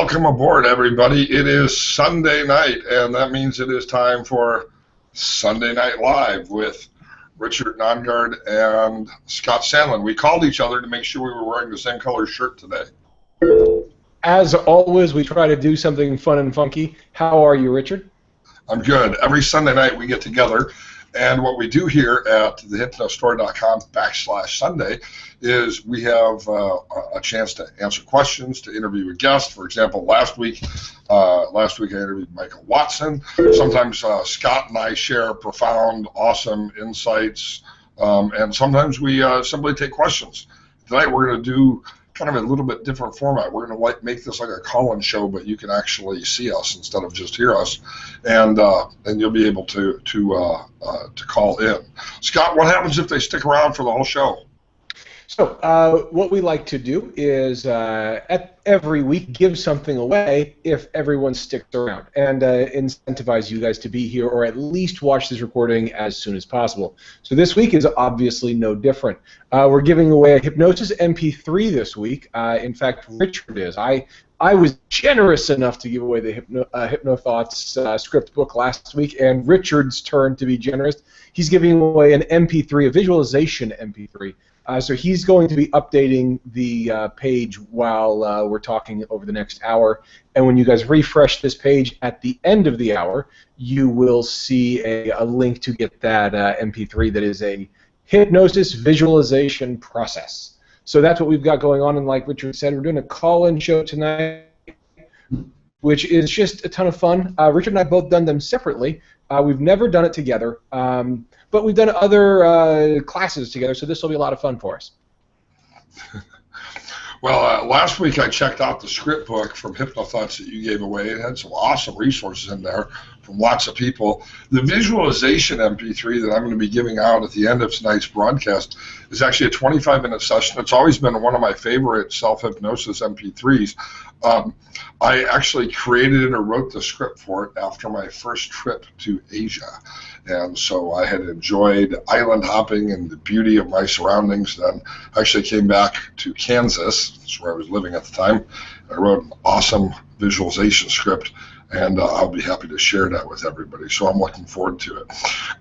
Welcome aboard, everybody. It is Sunday night, and that means it is time for Sunday Night Live with Richard Nongard and Scott Sandlin. We called each other to make sure we were wearing the same color shirt today. As always, we try to do something fun and funky. How are you, Richard? I'm good. Every Sunday night we get together, and what we do here at thehypnostory.com/Sunday is we have a chance to answer questions, to interview a guest. For example, last week I interviewed Michael Watson. Sometimes Scott and I share profound, awesome insights, and sometimes we simply take questions. Tonight we're going to do kind of a little bit different format. We're going to make this like a call-in show, but you can actually see us instead of just hear us, and you'll be able to call in. Scott, what happens if they stick around for the whole show? So what we like to do is every week give something away if everyone sticks around, and incentivize you guys to be here or at least watch this recording as soon as possible. So this week is obviously no different. We're giving away a Hypnosis MP3 this week. In fact, Richard is. I was generous enough to give away the HypnoThoughts script book last week, and Richard's turn to be generous. He's giving away an MP3, a visualization MP3. So he's going to be updating the page while we're talking over the next hour. And when you guys refresh this page at the end of the hour, you will see a link to get that MP3 that is a hypnosis visualization process. So that's what we've got going on. And like Richard said, we're doing a call-in show tonight, which is just a ton of fun. Richard and I have both done them separately. We've never done it together. But we've done other classes together, so this will be a lot of fun for us. Well, last week I checked out the script book from HypnoThoughts that you gave away. It had some awesome resources in there from lots of people. The visualization MP3 that I'm going to be giving out at the end of tonight's broadcast is actually a 25-minute session. It's always been one of my favorite self-hypnosis MP3s. I actually created it or wrote the script for it after my first trip to Asia. And so I had enjoyed island hopping and the beauty of my surroundings. Then I actually came back to Kansas, that's where I was living at the time. I wrote an awesome visualization script, and I'll be happy to share that with everybody. So I'm looking forward to it.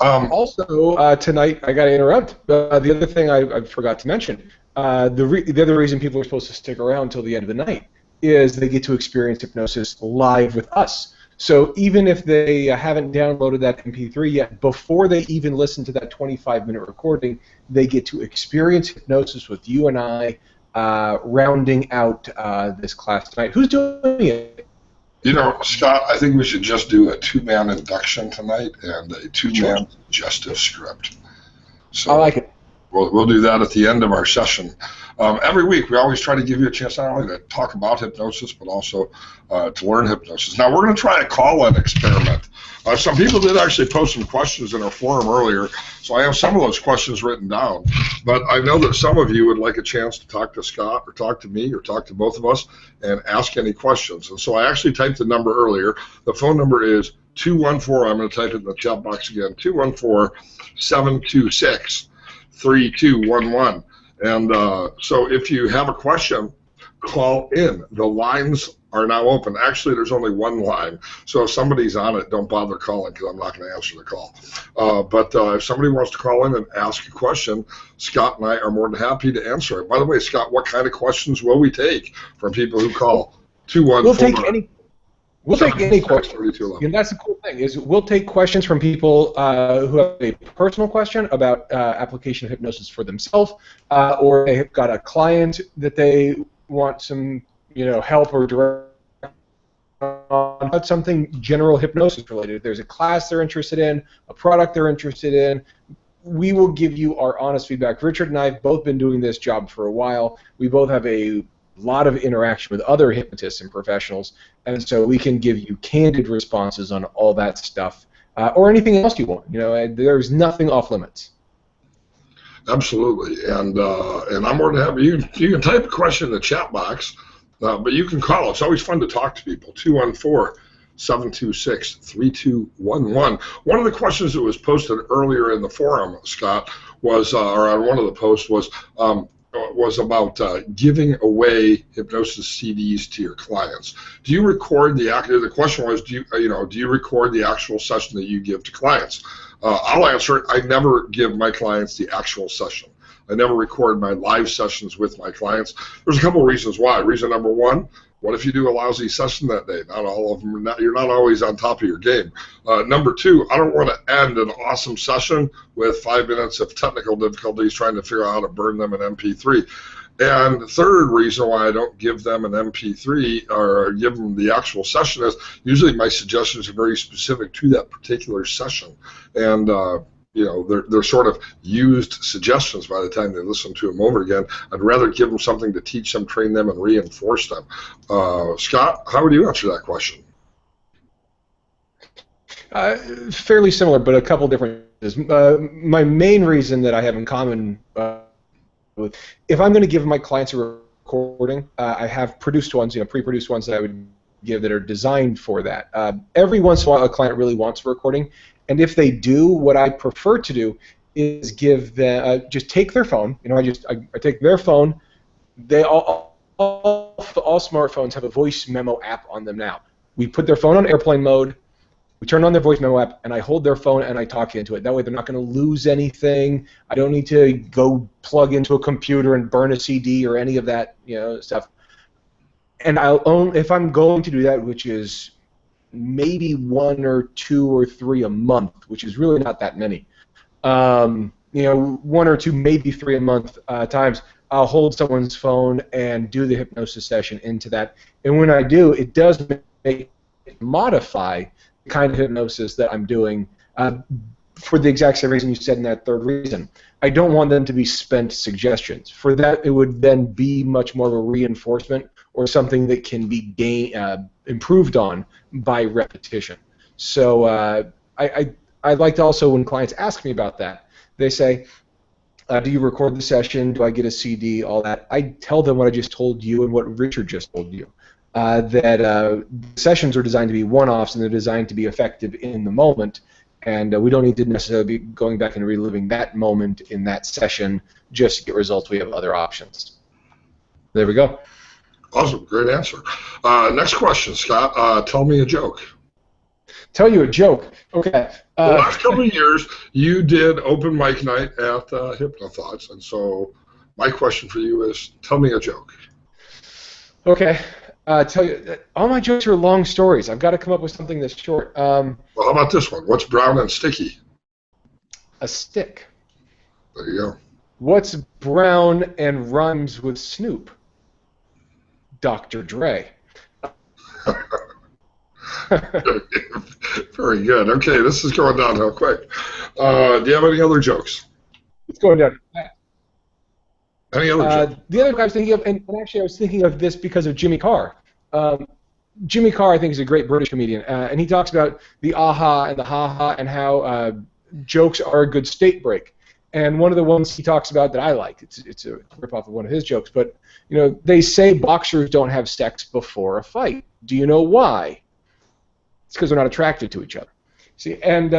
Also, tonight, I got to interrupt. The other thing I forgot to mention, the other reason people are supposed to stick around until the end of the night is they get to experience hypnosis live with us. So even if they haven't downloaded that MP3 yet, before they even listen to that 25-minute recording, they get to experience hypnosis with you and I, rounding out this class tonight. Who's doing it? You know, Scott, I think we should just do a two-man induction tonight and a two-man suggestive script. So I like it. We'll do that at the end of our session. Every week, we always try to give you a chance not only to talk about hypnosis, but also to learn hypnosis. Now, we're going to try a call-in experiment. Some people did actually post some questions in our forum earlier, so I have some of those questions written down. But I know that some of you would like a chance to talk to Scott or talk to me or talk to both of us and ask any questions. And so I actually typed the number earlier. The phone number is 214, I'm going to type it in the chat box again, 214-726-3211. And so if you have a question, call in. The lines are now open. Actually, there's only one line. So if somebody's on it, don't bother calling because I'm not going to answer the call. But if somebody wants to call in and ask a question, Scott and I are more than happy to answer it. By the way, Scott, what kind of questions will we take from people who call 214? We'll take any questions. And that's the cool thing is we'll take questions from people who have a personal question about application of hypnosis for themselves, or they've got a client that they want some help or direct on about something general hypnosis related. If there's a class they're interested in, a product they're interested in, we will give you our honest feedback. Richard and I have both been doing this job for a while. We both have a lot of interaction with other hypnotists and professionals, and so we can give you candid responses on all that stuff, or anything else you want. There's nothing off limits. Absolutely, and I'm more than happy. You can type a question in the chat box, but you can call. It's always fun to talk to people. 214-726-3211. One of the questions that was posted earlier in the forum, Scott, was, or on one of the posts was, was about giving away hypnosis CDs to your clients. Do you record the question was, do you record the actual session that you give to clients? I'll answer it. I never give my clients the actual session. I never record my live sessions with my clients. There's a couple of reasons why. Reason number one, what if you do a lousy session that day? Not all of them. You're not always on top of your game. Number two, I don't want to end an awesome session with 5 minutes of technical difficulties trying to figure out how to burn them in MP3. And the third reason why I don't give them an MP3 or give them the actual session is usually my suggestions are very specific to that particular session. And they're sort of used suggestions by the time they listen to them over again. I'd rather give them something to teach them, train them, and reinforce them. Scott, how would you answer that question? Fairly similar, but a couple different. My main reason that I have in common with, if I'm going to give my clients a recording, I have produced ones, pre-produced ones that I would give that are designed for that. Every once in a while, a client really wants a recording. And if they do, what I prefer to do is give them just take their phone. I take their phone. They all smartphones have a voice memo app on them now. We put their phone on airplane mode. We turn on their voice memo app, and I hold their phone and I talk into it. That way, they're not going to lose anything. I don't need to go plug into a computer and burn a CD or any of that, stuff. And if I'm going to do that, which is maybe 1 or 2 or 3 a month, which is really not that many. 1 or 2, maybe 3 a month times, I'll hold someone's phone and do the hypnosis session into that. And when I do, it does modify the kind of hypnosis that I'm doing for the exact same reason you said in that third reason. I don't want them to be spent suggestions. For that, it would then be much more of a reinforcement or something that can be improved on by repetition. So I like to also, when clients ask me about that, they say, do you record the session? Do I get a CD? All that. I tell them what I just told you and what Richard just told you, that sessions are designed to be one-offs and they're designed to be effective in the moment, and we don't need to necessarily be going back and reliving that moment in that session just to get results. We have other options. There we go. Awesome, great answer. Next question, Scott. Tell me a joke. Tell you a joke. Okay. The last couple of years, you did open mic night at HypnoThoughts, and so my question for you is, tell me a joke. Okay. Tell you, all my jokes are long stories. I've got to come up with something that's short. Well, how about this one? What's brown and sticky? A stick. There you go. What's brown and rhymes with Snoop? Dr. Dre. Very good. Okay, this is going downhill quick. Do you have any other jokes? It's going down. Any other jokes? The other guy I was thinking of, and actually I was thinking of this because of Jimmy Carr. Jimmy Carr, I think, is a great British comedian, and he talks about the aha and the ha-ha and how jokes are a good state break. And one of the ones he talks about that I like, it's a ripoff of one of his jokes, but they say boxers don't have sex before a fight. Do you know why? It's because they're not attracted to each other. See, and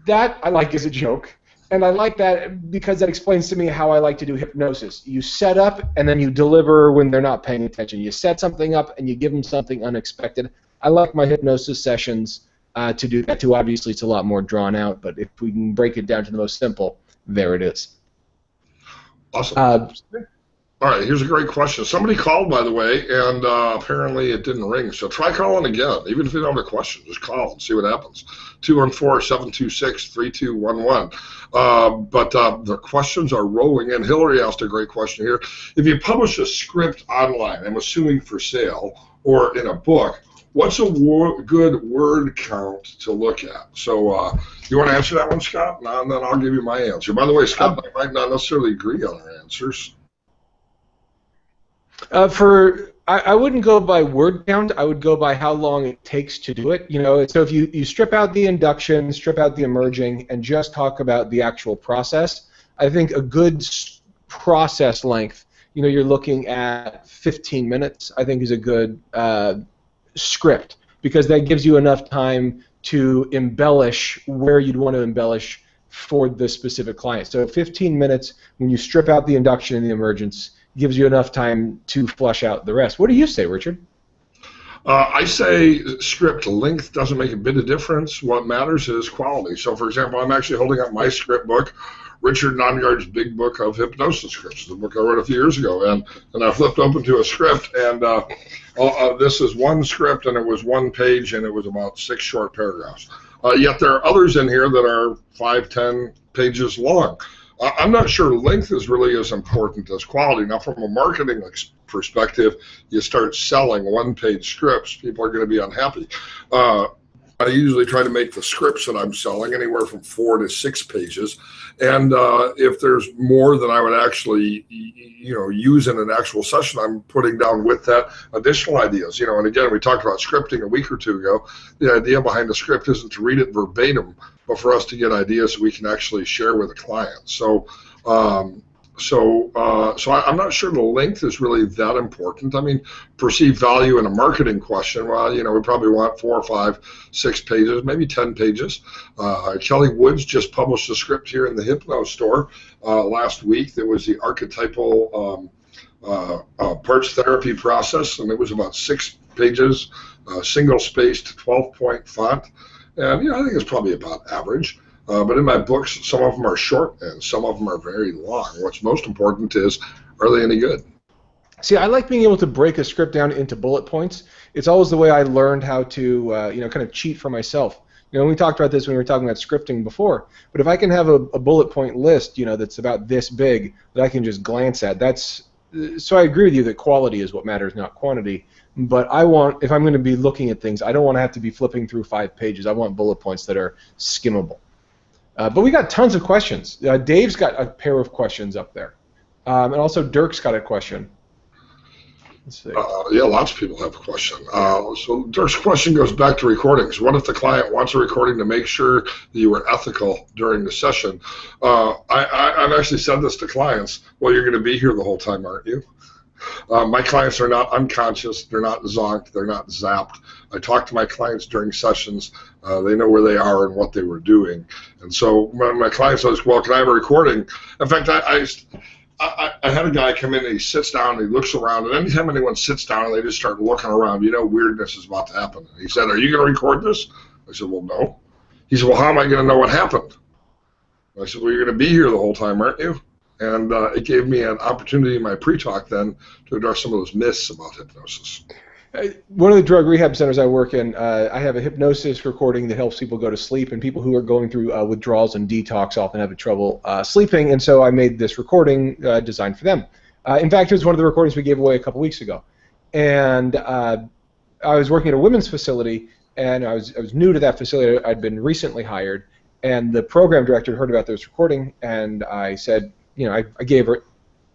that I like as a joke, and I like that because that explains to me how I like to do hypnosis. You set up and then you deliver when they're not paying attention. You set something up and you give them something unexpected. I like my hypnosis sessions to do that too. Obviously, it's a lot more drawn out, but if we can break it down to the most simple, there it is. Awesome. All right, here's a great question. Somebody called, by the way, and apparently it didn't ring. So try calling again. Even if you don't have a question, just call and see what happens. 214-726-3211. But the questions are rolling in. Hillary asked a great question here. If you publish a script online, I'm assuming for sale, or in a book, what's a good word count to look at? So you want to answer that one, Scott? And then I'll give you my answer. By the way, Scott and I might not necessarily agree on our answers. I wouldn't go by word count. I would go by how long it takes to do it. So if you strip out the induction, strip out the emerging, and just talk about the actual process, I think a good process length, you're looking at 15 minutes, I think is a good script, because that gives you enough time to embellish where you'd want to embellish for the specific client. So 15 minutes when you strip out the induction and the emergence gives you enough time to flush out the rest. What do you say, Richard? I say script length doesn't make a bit of difference. What matters is quality. So, for example, I'm actually holding up my script book, Richard Nongard's Big Book of Hypnosis Scripts, the book I wrote a few years ago, and I flipped open to a script, and this is one script, and it was one page, and it was about 6 short paragraphs. Yet there are others in here that are 5, 10 pages long. I'm not sure length is really as important as quality. Now, from a marketing perspective, you start selling one-page scripts, people are going to be unhappy. I usually try to make the scripts that I'm selling anywhere from 4 to 6 pages, and if there's more than I would actually, use in an actual session, I'm putting down with that additional ideas. And again, we talked about scripting a week or two ago. The idea behind the script isn't to read it verbatim, but for us to get ideas we can actually share with a client. So I'm not sure the length is really that important. I mean, perceived value in a marketing question, well, we probably want 4, 5, 6 pages, maybe 10 pages. Kelly Woods just published a script here in the Hypno store last week that was the archetypal parts therapy process, and it was about 6 pages, single-spaced 12-point font. And, I think it's probably about average. But in my books, some of them are short and some of them are very long. What's most important is, are they any good? See, I like being able to break a script down into bullet points. It's always the way I learned how to, kind of cheat for myself. We talked about this when we were talking about scripting before. But if I can have a bullet point list, that's about this big that I can just glance at, so I agree with you that quality is what matters, not quantity. But if I'm going to be looking at things, I don't want to have to be flipping through 5 pages. I want bullet points that are skimmable. But we got tons of questions. Dave's got a pair of questions up there. And also Dirk's got a question. Let's see. Yeah, lots of people have a question. So Dirk's question goes back to recordings. What if the client wants a recording to make sure that you were ethical during the session? I've actually said this to clients. Well, you're going to be here the whole time, aren't you? My clients are not unconscious. They're not zonked. They're not zapped. I talk to my clients during sessions. They know where they are and what they were doing. And so when my clients ask, well, can I have a recording? In fact, I had a guy come in and he sits down and he looks around. And anytime anyone sits down and they just start looking around, weirdness is about to happen. And he said, are you going to record this? I said, well, no. He said, well, how am I going to know what happened? I said, well, you're going to be here the whole time, aren't you? And it gave me an opportunity in my pre-talk then to address some of those myths about hypnosis. One of the drug rehab centers I work in, I have a hypnosis recording that helps people go to sleep, and people who are going through withdrawals and detox often have trouble sleeping, and so I made this recording designed for them. In fact, it was one of the recordings we gave away a couple weeks ago. And I was working at a women's facility, and I was new to that facility. I'd been recently hired, and the program director heard about this recording, and I said, I gave her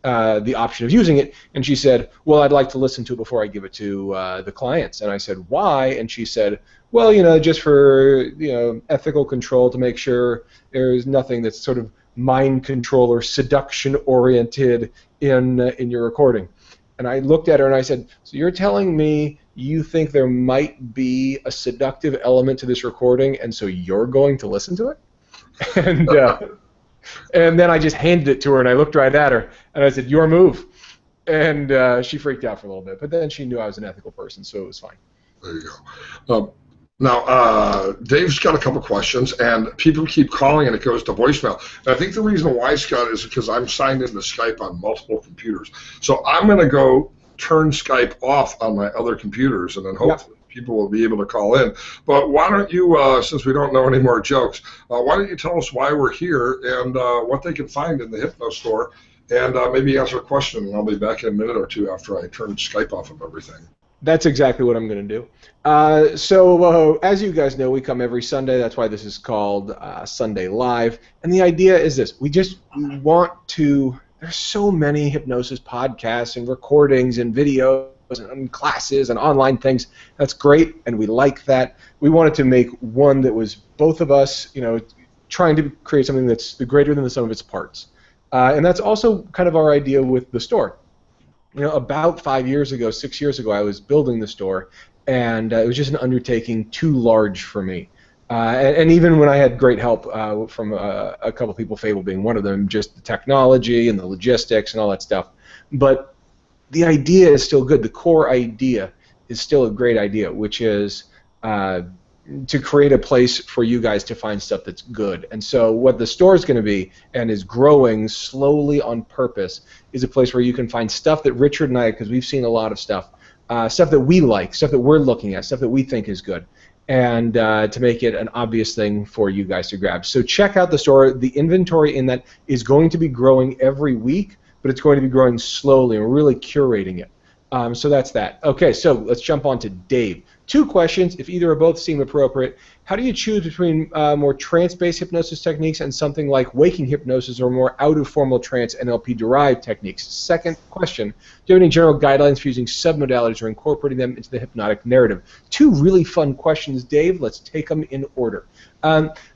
the option of using it, and she said, well, I'd like to listen to it before I give it to the clients. And I said, why? And she said, well, just for ethical control, to make sure there's nothing that's sort of mind control or seduction oriented in your recording. And I looked at her and I said, so you're telling me you think there might be a seductive element to this recording, and so you're going to listen to it? And then I just handed it to her, and I looked right at her, and I said, your move. And she freaked out for a little bit, but then she knew I was an ethical person, so it was fine. There you go. Now, Dave's got a couple questions, and people keep calling, and it goes to voicemail. And I think the reason why, Scott, is because I'm signed into Skype on multiple computers. So I'm going to go turn Skype off on my other computers, and then hopefully people will be able to call in. But why don't you, since we don't know any more jokes, why don't you tell us why we're here and what they can find in the Hypno store, and maybe answer a question, and I'll be back in a minute or two after I turn Skype off of everything. That's exactly what I'm going to do. So as you guys know, we come every Sunday. That's why this is called Sunday Live. And the idea is this. We want to, there's so many hypnosis podcasts and recordings and videos and classes and online things. That's great, and we like that. We wanted to make one that was both of us, trying to create something that's greater than the sum of its parts. And that's also kind of our idea with the store. About 5 years ago, 6 years ago, I was building the store, and it was just an undertaking too large for me. And even when I had great help from a couple people, Fable being one of them, just the technology and the logistics and all that stuff. But the idea is still good. The core idea is still a great idea, which is to create a place for you guys to find stuff that's good. And so what the store is going to be, and is growing slowly on purpose, is a place where you can find stuff that Richard and I, because we've seen a lot of stuff, stuff that we like, stuff that we're looking at, stuff that we think is good, and to make it an obvious thing for you guys to grab. So check out the store. The inventory in that is going to be growing every week, but it's going to be growing slowly, and we're really curating it. So that's that. Okay, so let's jump on to Dave. 2 questions, if either or both seem appropriate. How do you choose between more trance-based hypnosis techniques and something like waking hypnosis or more out-of-formal trance NLP-derived techniques? Second question, do you have any general guidelines for using submodalities or incorporating them into the hypnotic narrative? 2 really fun questions, Dave. Let's take them in order.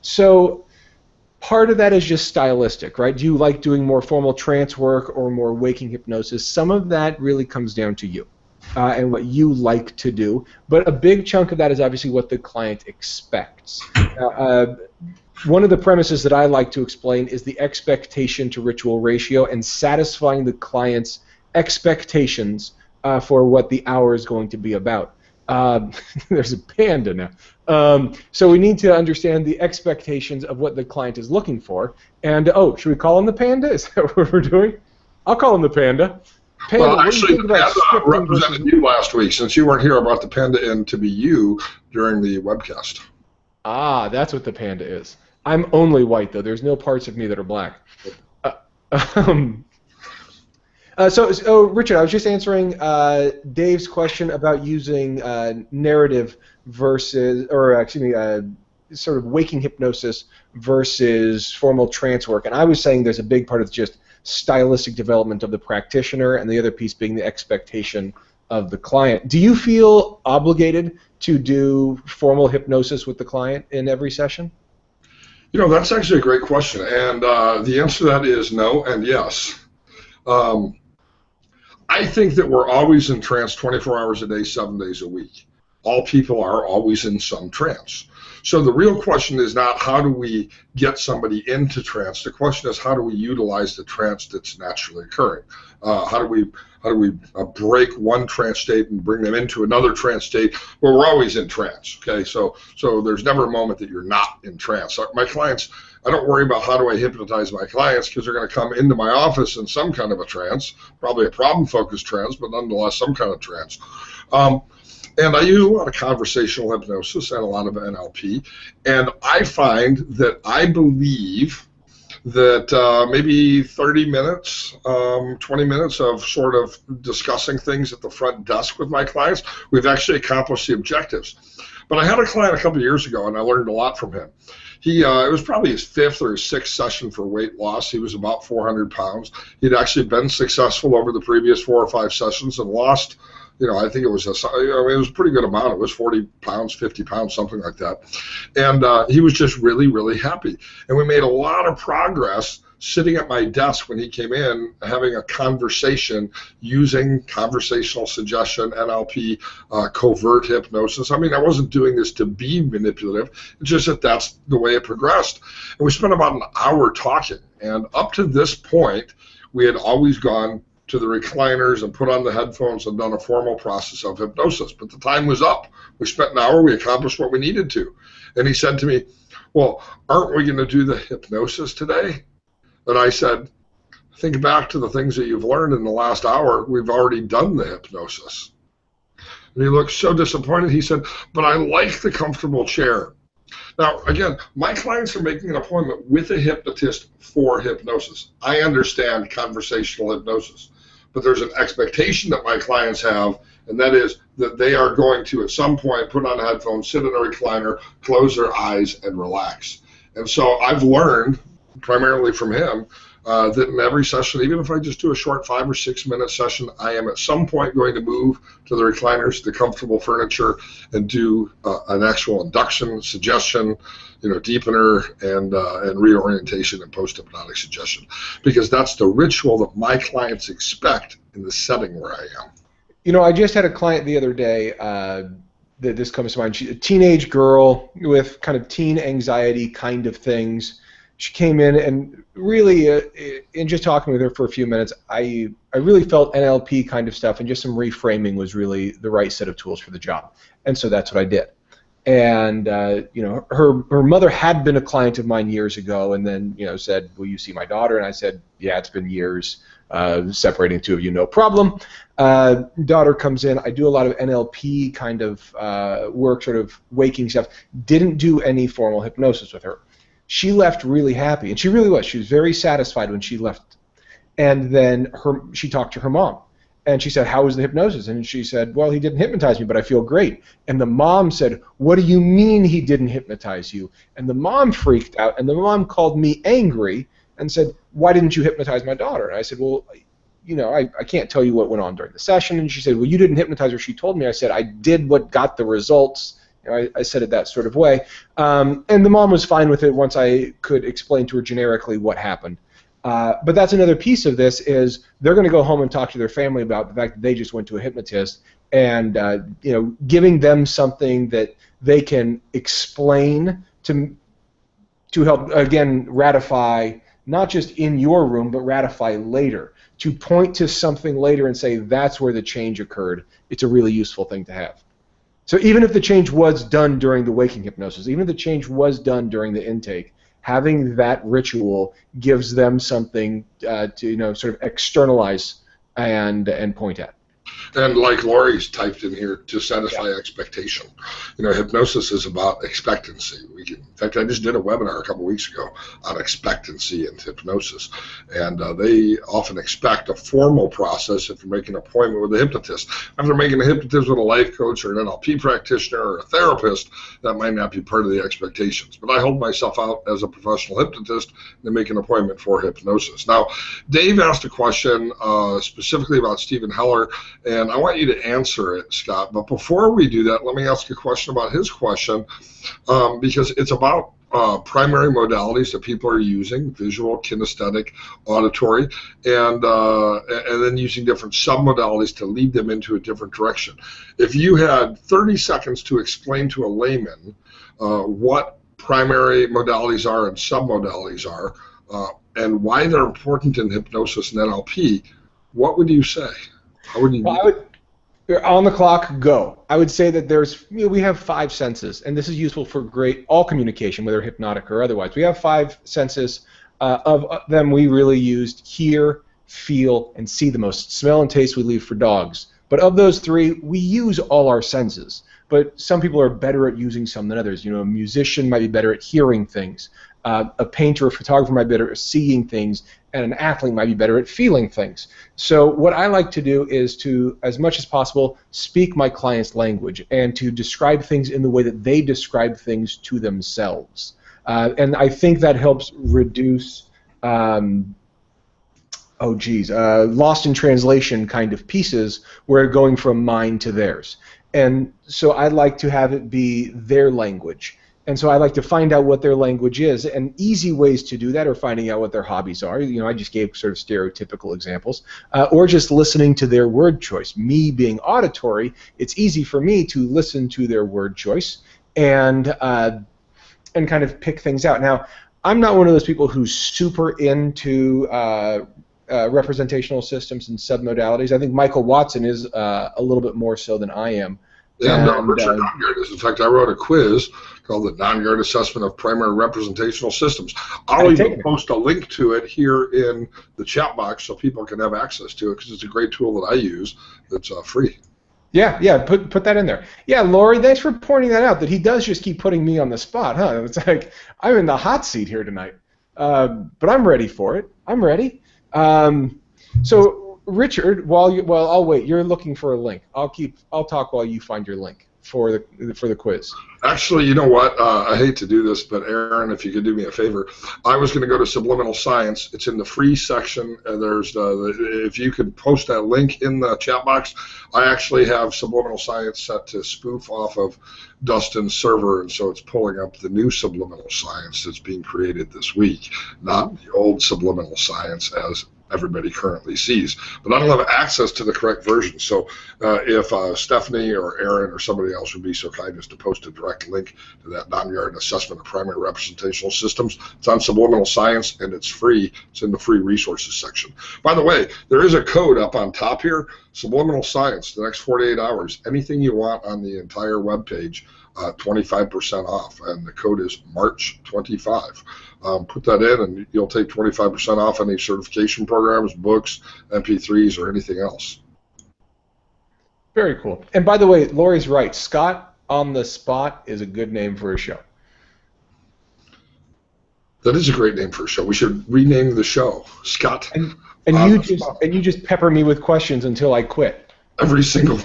So part of that is just stylistic, right? Do you like doing more formal trance work or more waking hypnosis? Some of that really comes down to you. And what you like to do, but a big chunk of that is obviously what the client expects. One of the premises that I like to explain is the expectation to ritual ratio and satisfying the client's expectations for what the hour is going to be about. There's a panda now. So we need to understand the expectations of what the client is looking for. And, oh, should we call him the panda? Is that what we're doing? I'll call him the panda. Panda, well, actually, the Panda represented you last week, since you weren't here. I brought the Panda in to be you during the webcast. Ah, that's what the Panda is. I'm only white, though. There's no parts of me that are black. So, Richard, I was just answering Dave's question about using narrative versus, or excuse me, sort of waking hypnosis versus formal trance work, and I was saying there's a big part of just stylistic development of the practitioner, and the other piece being the expectation of the client. Do you feel obligated to do formal hypnosis with the client in every session? You know, that's actually a great question, and the answer to that is no and yes. I think that we're always in trance 24 hours a day, 7 days a week. All people are always in some trance. So the real question is not how do we get somebody into trance. The question is how do we utilize the trance that's naturally occurring. How do we break one trance state and bring them into another trance state? Well, we're always in trance. Okay, so there's never a moment that you're not in trance. My clients, I don't worry about how do I hypnotize my clients, because they're going to come into my office in some kind of a trance, probably a problem-focused trance, but nonetheless some kind of trance. And I use a lot of conversational hypnosis and a lot of NLP, and I find that I believe that maybe 30 minutes, 20 minutes of sort of discussing things at the front desk with my clients, we've actually accomplished the objectives. But I had a client a couple of years ago, and I learned a lot from him. It was probably his 5th or his 6th session for weight loss. He was about 400 pounds. He'd actually been successful over the previous 4 or 5 sessions and lost, I think it was it was a pretty good amount. It was 40 pounds, 50 pounds, something like that. And he was just really, really happy. And we made a lot of progress sitting at my desk when he came in, having a conversation using conversational suggestion, NLP, covert hypnosis. I mean, I wasn't doing this to be manipulative. It's just that that's the way it progressed. And we spent about an hour talking. And up to this point, we had always gone to the recliners and put on the headphones and done a formal process of hypnosis. But the time was up. We spent an hour. We accomplished what we needed to. And he said to me, well, aren't we going to do the hypnosis today? And I said, think back to the things that you've learned in the last hour. We've already done the hypnosis. And he looked so disappointed. He said, but I like the comfortable chair. Now, again, my clients are making an appointment with a hypnotist for hypnosis. I understand conversational hypnosis, but there's an expectation that my clients have, and that is that they are going to, at some point, put on headphones, sit in a recliner, close their eyes, and relax. And so I've learned, primarily from him, that in every session, even if I just do a short 5 or 6 minute session, I am at some point going to move to the recliners, the comfortable furniture, and do an actual induction, suggestion, deepener, and reorientation and post-hypnotic suggestion, because that's the ritual that my clients expect in the setting where I am. I just had a client the other day that this comes to mind. She's a teenage girl with kind of teen anxiety kind of things. She came in and really, in just talking with her for a few minutes, I really felt NLP kind of stuff and just some reframing was really the right set of tools for the job. And so that's what I did. And her mother had been a client of mine years ago, and then said, "Will you see my daughter?" And I said, "Yeah, it's been years. Separating the two of you, no problem." Daughter comes in. I do a lot of NLP kind of work, sort of waking stuff. Didn't do any formal hypnosis with her. She left really happy, and she really was. She was very satisfied when she left. And then she talked to her mom, and she said, "How was the hypnosis?" And she said, "Well, he didn't hypnotize me, but I feel great." And the mom said, "What do you mean he didn't hypnotize you?" And the mom freaked out, and the mom called me angry and said, "Why didn't you hypnotize my daughter?" And I said, "Well, I can't tell you what went on during the session." And she said, "Well, you didn't hypnotize her. She told me." I said, "I did what got the results." I said it that sort of way. And the mom was fine with it once I could explain to her generically what happened. But that's another piece of this is they're going to go home and talk to their family about the fact that they just went to a hypnotist, and giving them something that they can explain to help, again, ratify, not just in your room, but ratify later. To point to something later and say that's where the change occurred, it's a really useful thing to have. So even if the change was done during the waking hypnosis, even if the change was done during the intake, having that ritual gives them something to sort of externalize and point at. And like Lori's typed in here, to satisfy expectation. Hypnosis is about expectancy. In fact, I just did a webinar a couple weeks ago on expectancy and hypnosis. And they often expect a formal process if you're making an appointment with a hypnotist. If they're making a hypnotist with a life coach or an NLP practitioner or a therapist, that might not be part of the expectations. But I hold myself out as a professional hypnotist and make an appointment for hypnosis. Now, Dave asked a question specifically about Steven Heller, and I want you to answer it, Scott. But before we do that, let me ask you a question about his question, because it's about primary modalities that people are using: visual, kinesthetic, auditory, and then using different submodalities to lead them into a different direction. If you had 30 seconds to explain to a layman what primary modalities are and submodalities are, and why they're important in hypnosis and NLP, what would you say? How would you? On the clock, go. I would say that we have 5 senses, and this is useful for all communication, whether hypnotic or otherwise. We have 5 senses. Of them, we really used hear, feel, and see the most. Smell and taste we leave for dogs. But of those 3, we use all our senses. But some people are better at using some than others. A musician might be better at hearing things. A painter or photographer might be better at seeing things, and an athlete might be better at feeling things. So what I like to do is to, as much as possible, speak my client's language and to describe things in the way that they describe things to themselves. And I think that helps reduce, lost in translation kind of pieces where going from mine to theirs. And so I like to have it be their language. And so I like to find out what their language is, and easy ways to do that are finding out what their hobbies are. I just gave sort of stereotypical examples, or just listening to their word choice. Me being auditory, it's easy for me to listen to their word choice and kind of pick things out. Now, I'm not one of those people who's super into representational systems and submodalities. I think Michael Watson is a little bit more so than I am. And Richard Nongard is. In fact, I wrote a quiz called the Nongard Assessment of Primary Representational Systems. I'll even post a link to it here in the chat box so people can have access to it, because it's a great tool that I use that's free. Yeah, put that in there. Yeah, Lori, thanks for pointing that out, that he does just keep putting me on the spot, huh? It's like I'm in the hot seat here tonight. But I'm ready for it. I'm ready. So Richard, I'll wait. You're looking for a link. I'll talk while you find your link for the quiz. Actually, you know what? I hate to do this, but Aaron, if you could do me a favor, I was going to go to Subliminal Science. It's in the free section. There's if you could post that link in the chat box. I actually have Subliminal Science set to spoof off of Dustin's server, and so it's pulling up the new Subliminal Science that's being created this week, not the old Subliminal Science as everybody currently sees. But I don't have access to the correct version. So if Stephanie or Aaron or somebody else would be so kind as to post a direct link to that non-yard assessment of primary representational systems, it's on Subliminal Science and it's free. It's in the free resources section. By the way, there is a code up on top here, Subliminal Science, the next 48 hours. Anything you want on the entire web page, 25% off, and the code is March25. Put that in and you'll take 25% off any certification programs, books, MP3s, or anything else. Very cool. And by the way, Lori's right. Scott on the Spot is a good name for a show. That is a great name for a show. We should rename the show Scott. And you just pepper me with questions until I quit. Every single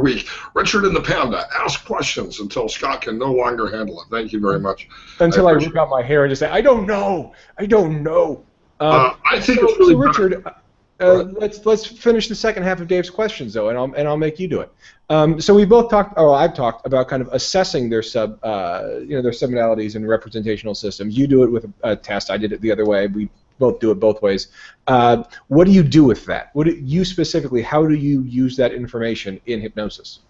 week. Richard and the Panda, ask questions until Scott can no longer handle it. Thank you very much. Until I rip out my hair and just say, I don't know. I think it's really Richard, let's finish the second half of Dave's questions though, and I'll make you do it. So we both talked, or I've talked about kind of assessing their their submodalities and representational systems. You do it with a test. I did it the other way. We both do it both ways. What do you do with that? You specifically, how do you use that information in hypnosis?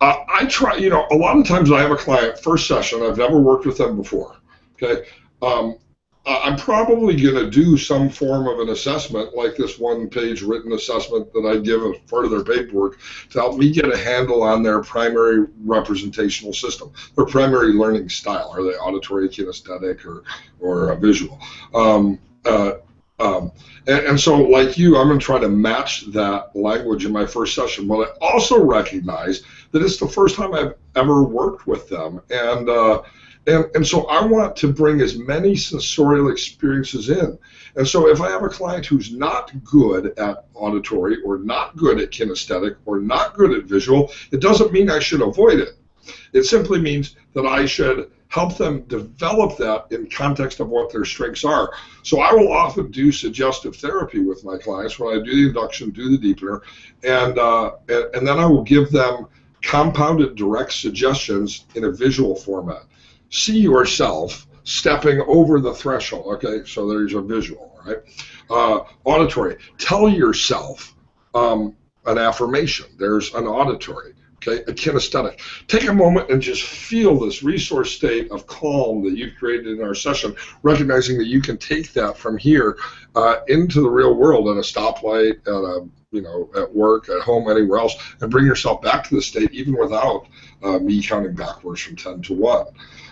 I try, a lot of times I have a client, first session, I've never worked with them before, okay? I'm probably going to do some form of an assessment, like this one-page written assessment that I give as part of their paperwork to help me get a handle on their primary representational system, their primary learning style. Are they auditory, kinesthetic, or visual? And so, like you, I'm going to try to match that language in my first session, but I also recognize that it's the first time I've ever worked with them, and so I want to bring as many sensorial experiences in. And so if I have a client who's not good at auditory or not good at kinesthetic or not good at visual, it doesn't mean I should avoid it. It simply means that I should help them develop that in context of what their strengths are. So I will often do suggestive therapy with my clients when I do the induction, do the deepener, and then I will give them compounded direct suggestions in a visual format. See yourself stepping over the threshold, okay? So there's a visual, right? Auditory, tell yourself an affirmation. There's an auditory, okay? A kinesthetic. Take a moment and just feel this resource state of calm that you've created in our session, recognizing that you can take that from here into the real world at a stoplight, at work, at home, anywhere else, and bring yourself back to the state even without me counting backwards from 10 to 1.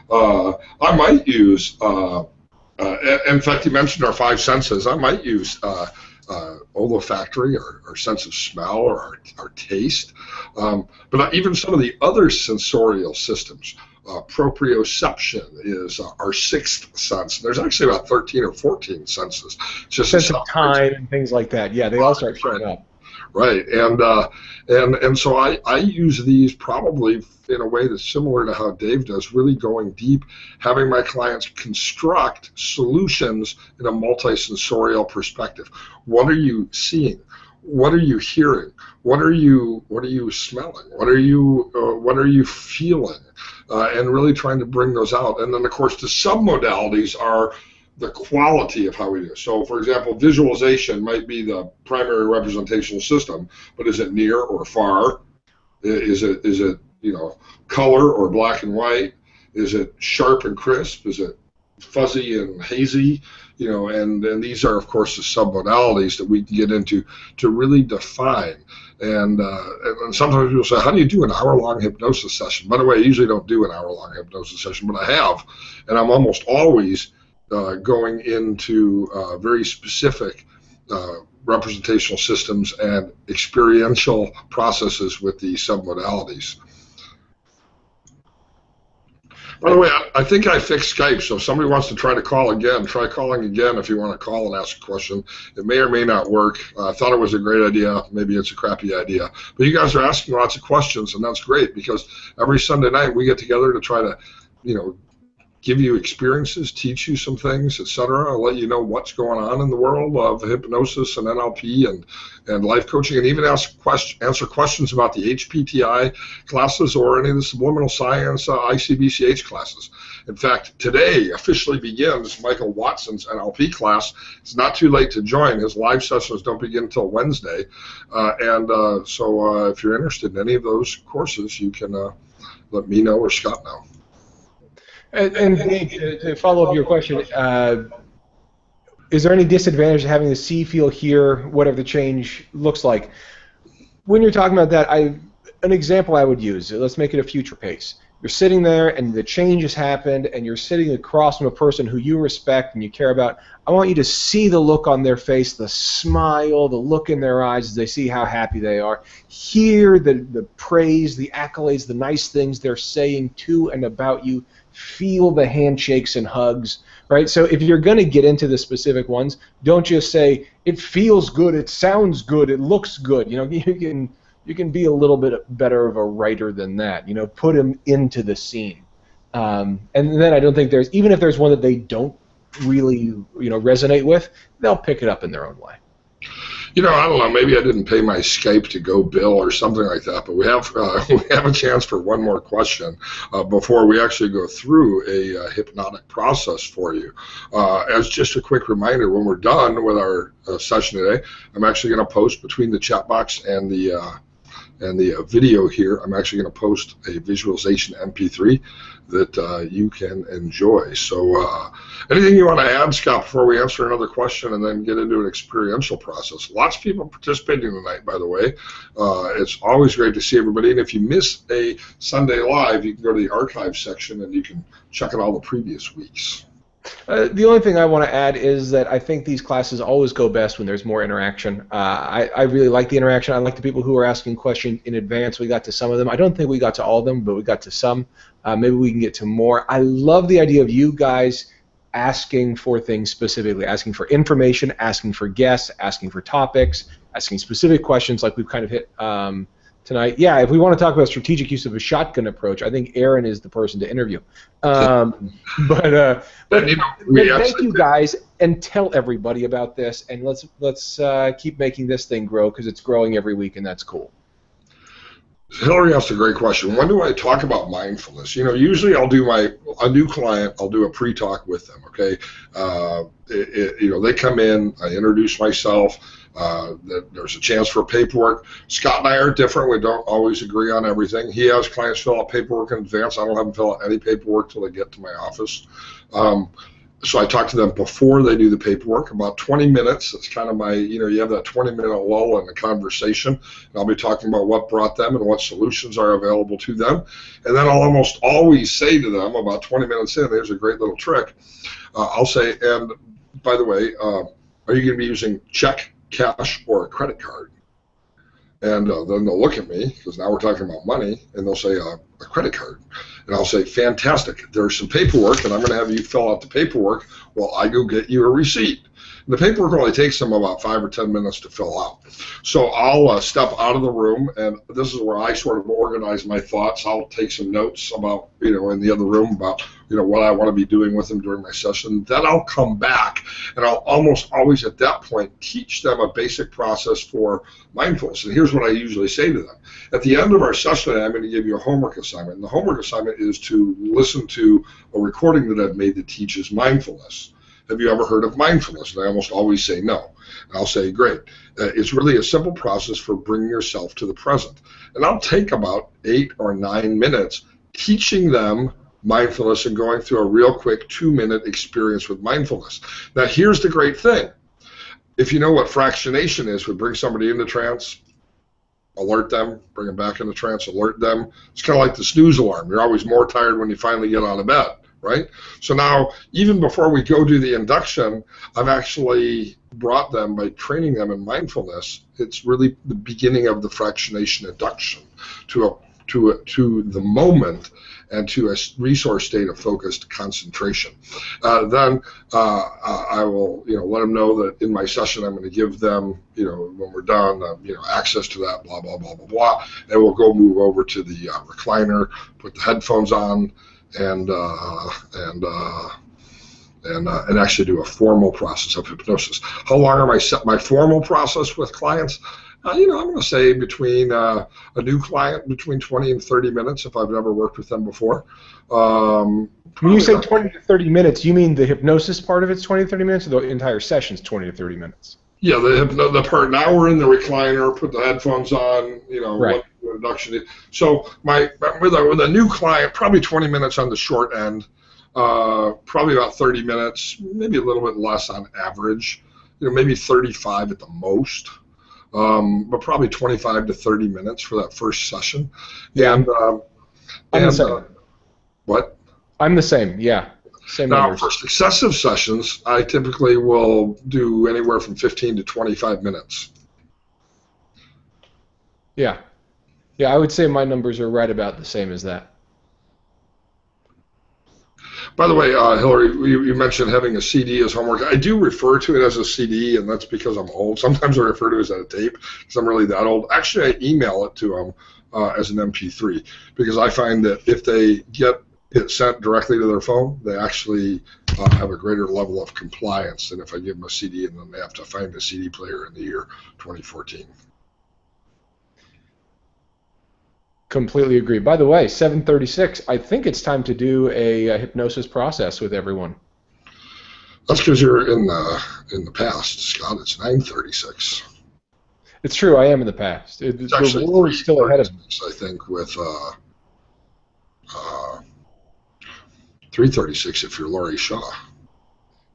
I might use, in fact, you mentioned our 5 senses. I might use olfactory or sense of smell or our taste. But even some of the other sensorial systems, proprioception is our 6th sense. There's actually about 13 or 14 senses. Just sense of time and things like that. Yeah, they all start showing up. Right, and so I use these probably in a way that's similar to how Dave does, really going deep, having my clients construct solutions in a multisensorial perspective. What are you seeing? What are you hearing? What are you smelling? What are you feeling? And really trying to bring those out. And then of course the submodalities are the quality of how we do it. So, for example, visualization might be the primary representational system, but is it near or far? Is it color or black and white? Is it sharp and crisp? Is it fuzzy and hazy? And these are, of course, the submodalities that we can get into to really define. And sometimes people say, how do you do an hour-long hypnosis session? By the way, I usually don't do an hour-long hypnosis session, but I have, and I'm almost always going into very specific representational systems and experiential processes with the submodalities. By the way, I think I fixed Skype, so if somebody wants to try to call again, try calling again if you want to call and ask a question. It may or may not work. I thought it was a great idea. Maybe it's a crappy idea. But you guys are asking lots of questions, and that's great because every Sunday night we get together to try to, give you experiences, teach you some things, etc. I'll let you know what's going on in the world of hypnosis and NLP and life coaching, and even answer questions about the HPTI classes or any of the subliminal science ICBCH classes. In fact, today officially begins Michael Watson's NLP class. It's not too late to join. His live sessions don't begin until Wednesday. So if you're interested in any of those courses, you can let me know or Scott know. And Dave, to follow up your question, is there any disadvantage to having the see, feel, hear, whatever the change looks like? When you're talking about that, an example I would use, let's make it a future pace. You're sitting there and the change has happened and you're sitting across from a person who you respect and you care about. I want you to see the look on their face, the smile, the look in their eyes as they see how happy they are. Hear the praise, the accolades, the nice things they're saying to and about you. Feel the handshakes and hugs, right? So if you're going to get into the specific ones, don't just say, it feels good, it sounds good, it looks good. You know, you can be a little bit better of a writer than that. You know, put them into the scene. And then I don't think even if there's one that they don't really, resonate with, they'll pick it up in their own way. I don't know. Maybe I didn't pay my Skype to go bill or something like that. But we have a chance for one more question before we actually go through a hypnotic process for you. As just a quick reminder, when we're done with our session today, I'm actually going to post between the chat box and the video here. I'm actually going to post a visualization MP3 that you can enjoy. So anything you want to add, Scott, before we answer another question and then get into an experiential process? Lots of people participating tonight, by the way. It's always great to see everybody. And if you miss a Sunday Live, you can go to the archive section and you can check out all the previous weeks. The only thing I want to add is that I think these classes always go best when there's more interaction. I really like the interaction. I like the people who are asking questions in advance. We got to some of them. I don't think we got to all of them, but we got to some. Maybe we can get to more. I love the idea of you guys asking for things specifically, asking for information, asking for guests, asking for topics, asking specific questions like we've kind of hit tonight. Yeah, if we want to talk about strategic use of a shotgun approach, I think Aaron is the person to interview. But thank you guys, and tell everybody about this, and let's keep making this thing grow because it's growing every week, and that's cool. Hillary asked a great question. When do I talk about mindfulness? Usually I'll do a new client, I'll do a pre-talk with them, okay? They come in, I introduce myself, there's a chance for paperwork. Scott and I are different. We don't always agree on everything. He has clients fill out paperwork in advance. I don't have them fill out any paperwork till they get to my office. So I talk to them before they do the paperwork, about 20 minutes. It's kind of my, you have that 20-minute lull in the conversation, and I'll be talking about what brought them and what solutions are available to them. And then I'll almost always say to them about 20 minutes in, there's a great little trick. I'll say, and by the way, are you going to be using check, cash, or a credit card? And then they'll look at me, because now we're talking about money, and they'll say a credit card. And I'll say, fantastic, there's some paperwork, and I'm going to have you fill out the paperwork while I go get you a receipt. And the paperwork only takes them about 5 or 10 minutes to fill out. So I'll step out of the room, and this is where I sort of organize my thoughts. I'll take some notes about, in the other room about, what I want to be doing with them during my session. Then I'll come back, and I'll almost always at that point teach them a basic process for mindfulness. And here's what I usually say to them. At the end of our session, I'm going to give you a homework assignment. And the homework assignment is to listen to a recording that I've made that teaches mindfulness. Have you ever heard of mindfulness? And I almost always say no. And I'll say, great. It's really a simple process for bringing yourself to the present. And I'll take about 8 or 9 minutes teaching them mindfulness and going through a real quick 2-minute experience with mindfulness. Now, here's the great thing. If you know what fractionation is, we bring somebody into trance, alert them, bring them back into trance, alert them. It's kind of like the snooze alarm. You're always more tired when you finally get out of bed, right? So now, even before we go do the induction, I've actually brought them, by training them in mindfulness, it's really the beginning of the fractionation induction to the moment and to a resource state of focused concentration. Then I will, let them know that in my session I'm going to give them, when we're done, access to that, blah, blah, blah, blah, blah, and we'll go move over to the recliner, put the headphones on, and and actually do a formal process of hypnosis. How long am I set my formal process with clients? I'm going to say between a new client between 20 and 30 minutes if I've never worked with them before. When you say 20 to 30 minutes, you mean the hypnosis part of it's 20 to 30 minutes, or the entire session's 20 to 30 minutes? Yeah, the part. Now we're in the recliner, put the headphones on, Right. what the introduction is. So with a new client, probably 20 minutes on the short end, probably about 30 minutes, maybe a little bit less on average, maybe 35 at the most. But probably 25 to 30 minutes for that first session. Yeah. And the same. What? I'm the same, yeah. Same Now, numbers. for successive sessions, I typically will do anywhere from 15 to 25 minutes. Yeah. Yeah, I would say my numbers are right about the same as that. By the way, Hillary, you mentioned having a CD as homework. I do refer to it as a CD, and that's because I'm old. Sometimes I refer to it as a tape because I'm really that old. Actually, I email it to them as an MP3 because I find that if they get it sent directly to their phone, they actually have a greater level of compliance than if I give them a CD and then they have to find a CD player in the year 2014. Completely agree. By the way, 7:36, I think it's time to do a hypnosis process with everyone. That's because you're in the past, Scott. It's 9:36. It's true, I am in the past. It's The actually world is still ahead of me. 3:36, I think, with 3:36 if you're Laurie Shaw.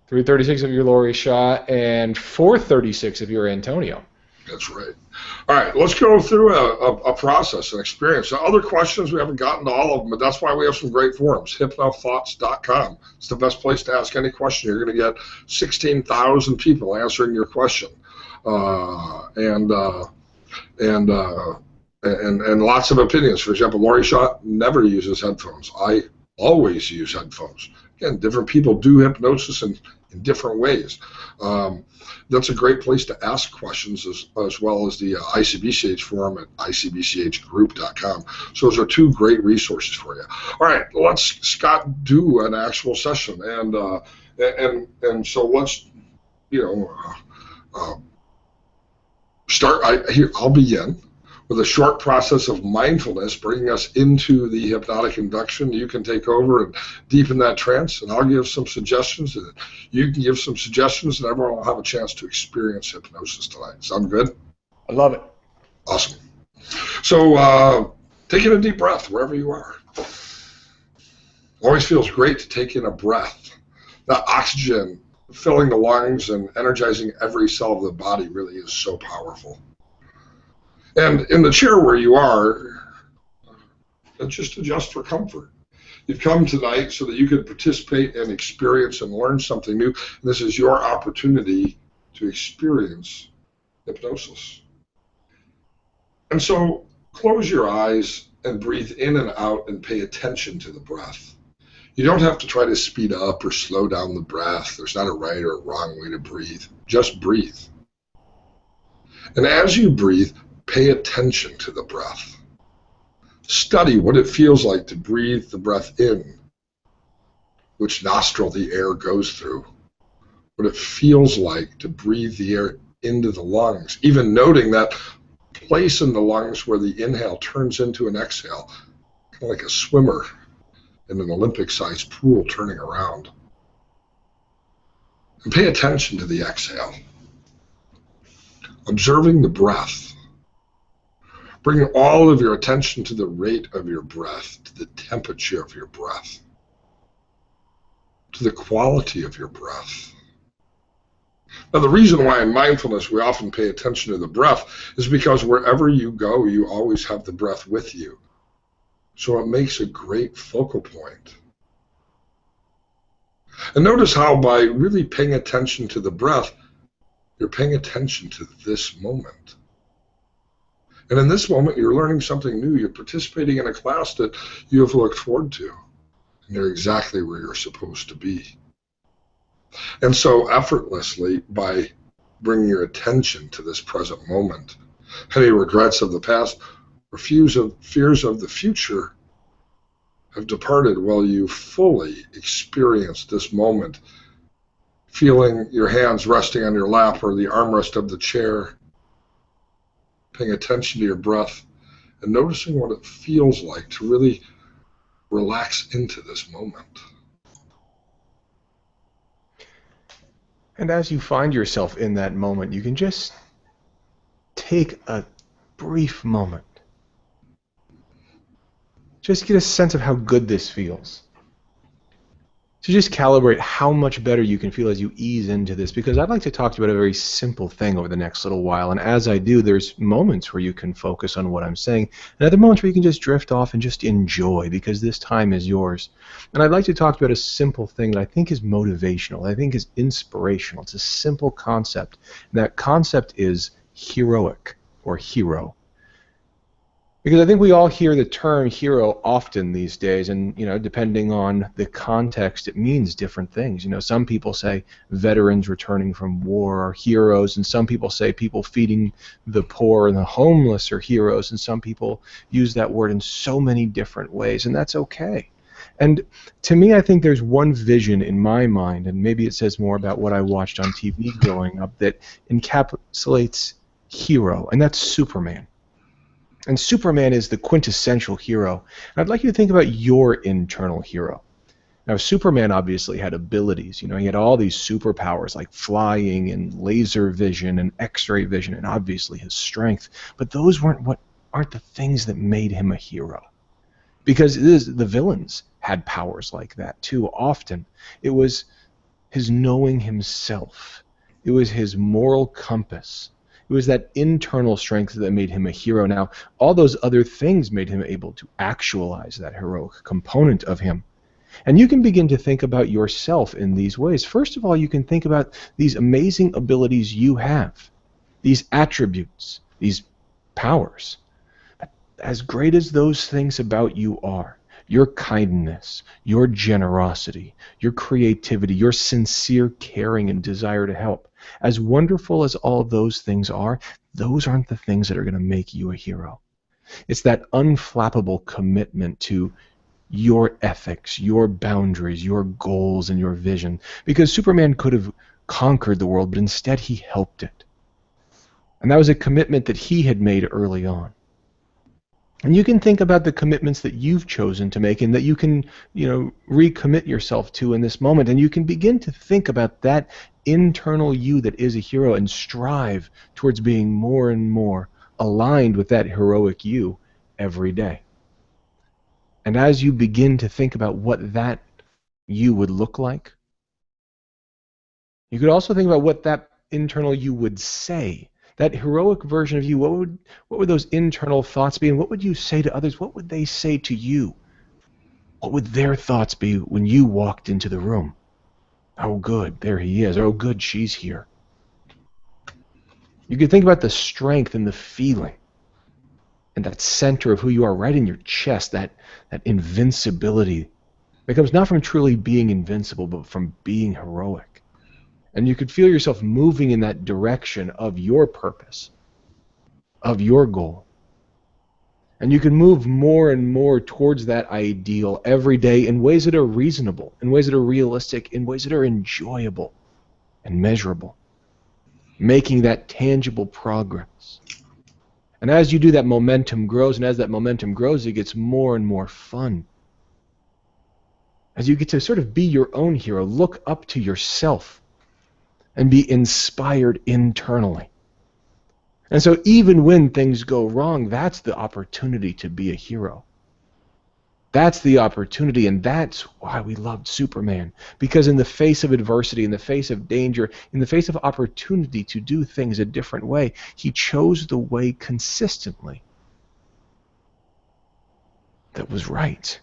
3:36 if you're Laurie Shaw, and 4:36 if you're Antonio. That's right. All right, let's go through a process and experience. So other questions, we haven't gotten to all of them, but that's why we have some great forums. Hypnothoughts.com. It's the best place to ask any question. You're going to get 16,000 people answering your question, and lots of opinions. For example, Laurie Shaw never uses headphones. I always use headphones. Again, different people do hypnosis in different ways. That's a great place to ask questions as well as the ICBCH forum at icbchgroup.com. So those are two great resources for you. All right, let's, Scott, do an actual session. And so let's, start. I'll begin with a short process of mindfulness, bringing us into the hypnotic induction. You can take over and deepen that trance, and I'll give some suggestions, and you can give some suggestions, and everyone will have a chance to experience hypnosis tonight. Sound good? I love it. Awesome. So taking a deep breath wherever you are. Always feels great to take in a breath. That oxygen filling the lungs and energizing every cell of the body really is so powerful. And in the chair where you are, just adjust for comfort. You've come tonight so that you could participate and experience and learn something new. And this is your opportunity to experience hypnosis. And so close your eyes and breathe in and out and pay attention to the breath. You don't have to try to speed up or slow down the breath. There's not a right or a wrong way to breathe. Just breathe. And as you breathe, pay attention to the breath. Study what it feels like to breathe the breath in, which nostril the air goes through, what it feels like to breathe the air into the lungs, even noting that place in the lungs where the inhale turns into an exhale, kind of like a swimmer in an Olympic-sized pool turning around. And pay attention to the exhale, observing the breath. Bring all of your attention to the rate of your breath, to the temperature of your breath, to the quality of your breath. Now, the reason why in mindfulness we often pay attention to the breath is because wherever you go, you always have the breath with you. So it makes a great focal point. And notice how by really paying attention to the breath, you're paying attention to this moment. And in this moment, you're learning something new. You're participating in a class that you have looked forward to. And you're exactly where you're supposed to be. And so effortlessly, by bringing your attention to this present moment, any regrets of the past or fears of the future have departed while you fully experience this moment, feeling your hands resting on your lap or the armrest of the chair, paying attention to your breath, and noticing what it feels like to really relax into this moment. And as you find yourself in that moment, you can just take a brief moment. Just get a sense of how good this feels. To just calibrate how much better you can feel as you ease into this, because I'd like to talk to you about a very simple thing over the next little while, and as I do, there's moments where you can focus on what I'm saying, and other moments where you can just drift off and just enjoy, because this time is yours. And I'd like to talk to you about a simple thing that I think is motivational, I think is inspirational. It's a simple concept, and that concept is heroic, or hero. Because I think we all hear the term hero often these days, and depending on the context, it means different things. Some people say veterans returning from war are heroes, and some people say people feeding the poor and the homeless are heroes, and some people use that word in so many different ways, and that's okay. And to me, I think there's one vision in my mind, and maybe it says more about what I watched on TV growing up, that encapsulates hero, and that's Superman. And Superman is the quintessential hero. And I'd like you to think about your internal hero. Now, Superman obviously had abilities. He had all these superpowers like flying and laser vision and X-ray vision, and obviously his strength. But those aren't the things that made him a hero. Because the villains had powers like that too. Often, it was his knowing himself. It was his moral compass. It was that internal strength that made him a hero. Now, all those other things made him able to actualize that heroic component of him. And you can begin to think about yourself in these ways. First of all, you can think about these amazing abilities you have, these attributes, these powers. As great as those things about you are, your kindness, your generosity, your creativity, your sincere caring and desire to help, as wonderful as all those things are, those aren't the things that are going to make you a hero. It's that unflappable commitment to your ethics, your boundaries, your goals, and your vision. Because Superman could have conquered the world, but instead he helped it. And that was a commitment that he had made early on. And you can think about the commitments that you've chosen to make and that you can, recommit yourself to in this moment. And you can begin to think about that internal you that is a hero and strive towards being more and more aligned with that heroic you every day. And as you begin to think about what that you would look like, you could also think about what that internal you would say. That heroic version of you, what would those internal thoughts be, and what would you say to others? What would they say to you? What would their thoughts be when you walked into the room? Oh, good, there he is. Oh, good, she's here. You could think about the strength and the feeling and that center of who you are right in your chest, that invincibility that comes not from truly being invincible, but from being heroic. And you could feel yourself moving in that direction of your purpose, of your goal. And you can move more and more towards that ideal every day in ways that are reasonable, in ways that are realistic, in ways that are enjoyable and measurable, making that tangible progress. And as you do, that momentum grows, and as that momentum grows, it gets more and more fun. As you get to sort of be your own hero, look up to yourself and be inspired internally. And so even when things go wrong, that's the opportunity to be a hero. That's the opportunity, and that's why we loved Superman. Because in the face of adversity, in the face of danger, in the face of opportunity to do things a different way, he chose the way consistently that was right.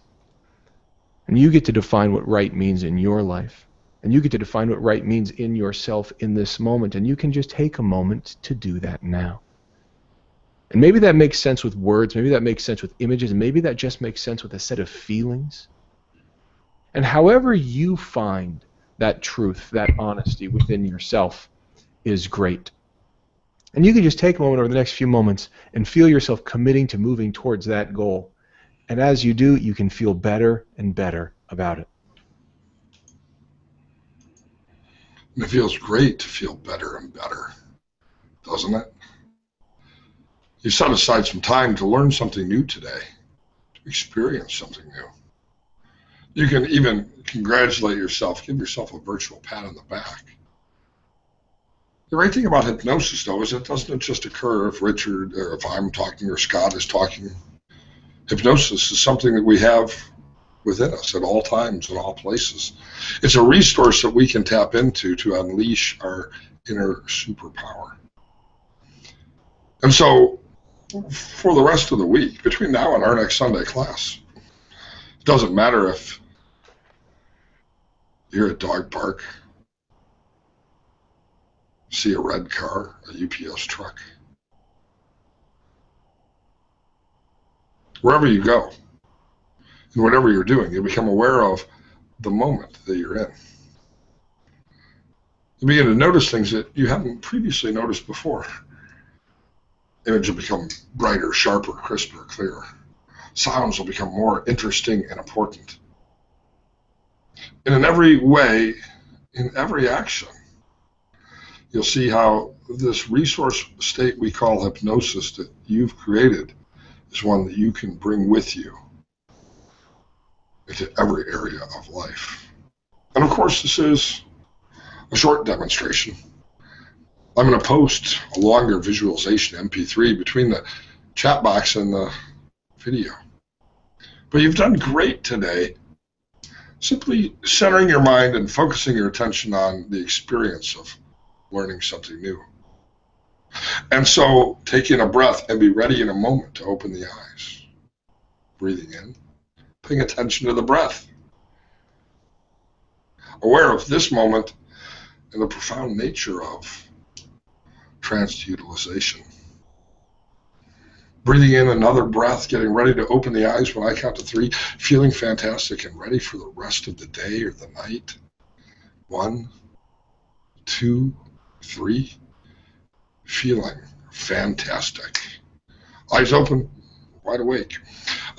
And you get to define what right means in your life. And you get to define what right means in yourself in this moment. And you can just take a moment to do that now. And maybe that makes sense with words. Maybe that makes sense with images. And maybe that just makes sense with a set of feelings. And however you find that truth, that honesty within yourself is great. And you can just take a moment over the next few moments and feel yourself committing to moving towards that goal And as you do, you can feel better and better about it. And it feels great to feel better and better, doesn't it? You set aside some time to learn something new today, to experience something new. You can even congratulate yourself, give yourself a virtual pat on the back. The great thing about hypnosis, though, is it doesn't just occur if Richard or if I'm talking or Scott is talking. Hypnosis is something that we have within us at all times, in all places. It's a resource that we can tap into to unleash our inner superpower. And so, for the rest of the week, between now and our next Sunday class, it doesn't matter if you hear a dog bark, see a red car, a UPS truck. Wherever you go, and whatever you're doing, you become aware of the moment that you're in. You begin to notice things that you haven't previously noticed before. Images will become brighter, sharper, crisper, clearer. Sounds will become more interesting and important. And in every way, in every action, you'll see how this resource state we call hypnosis that you've created is one that you can bring with you into every area of life. And of course, this is a short demonstration. I'm going to post a longer visualization MP3 between the chat box and the video. But you've done great today, simply centering your mind and focusing your attention on the experience of learning something new. And so taking a breath and be ready in a moment to open the eyes. Breathing in, paying attention to the breath. Aware of this moment and the profound nature of transutilization. Breathing in another breath, getting ready to open the eyes when I count to 3, feeling fantastic and ready for the rest of the day or the night. 1, 2, 3. Feeling fantastic. Eyes open, wide awake.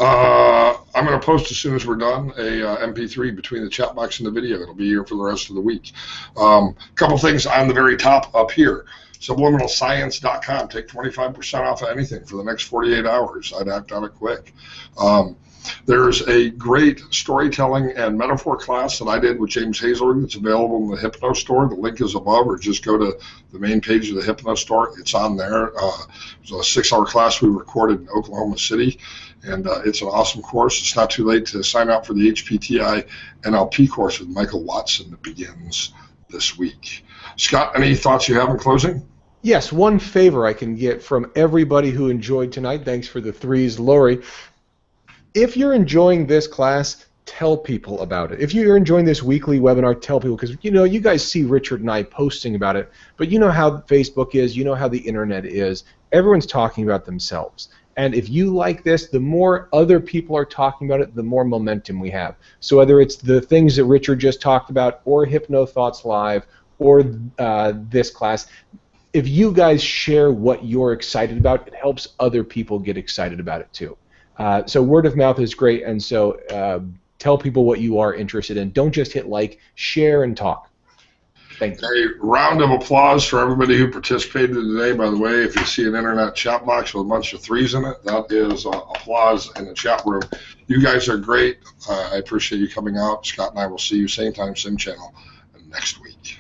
I'm going to post as soon as we're done a MP3 between the chat box and the video. It'll be here for the rest of the week. A couple things on the very top up here. Subliminalscience.com. Take 25% off of anything for the next 48 hours. I'd act on it quick. There's a great storytelling and metaphor class that I did with James Hazelrigg that's available in the Hypno Store. The link is above, or just go to the main page of the Hypno Store. It's on there. It was a 6-hour class we recorded in Oklahoma City, and it's an awesome course. It's not too late to sign up for the HPTI NLP course with Michael Watson that begins this week. Scott, any thoughts you have in closing? Yes, one favor I can get from everybody who enjoyed tonight. Thanks for the 3s, Lori. If you're enjoying this class, tell people about it. If you're enjoying this weekly webinar, tell people, because you guys see Richard and I posting about it, but you know how Facebook is, you know how the internet is. Everyone's talking about themselves. And if you like this, the more other people are talking about it, the more momentum we have. So whether it's the things that Richard just talked about, or Hypno Thoughts Live, or this class, if you guys share what you're excited about, it helps other people get excited about it too. So word of mouth is great, and so tell people what you are interested in. Don't just hit like, share, and talk. Thank you. A round of applause for everybody who participated today. By the way, if you see an internet chat box with a bunch of 3s in it, that is applause in the chat room. You guys are great. I appreciate you coming out. Scott and I will see you same time, same channel next week.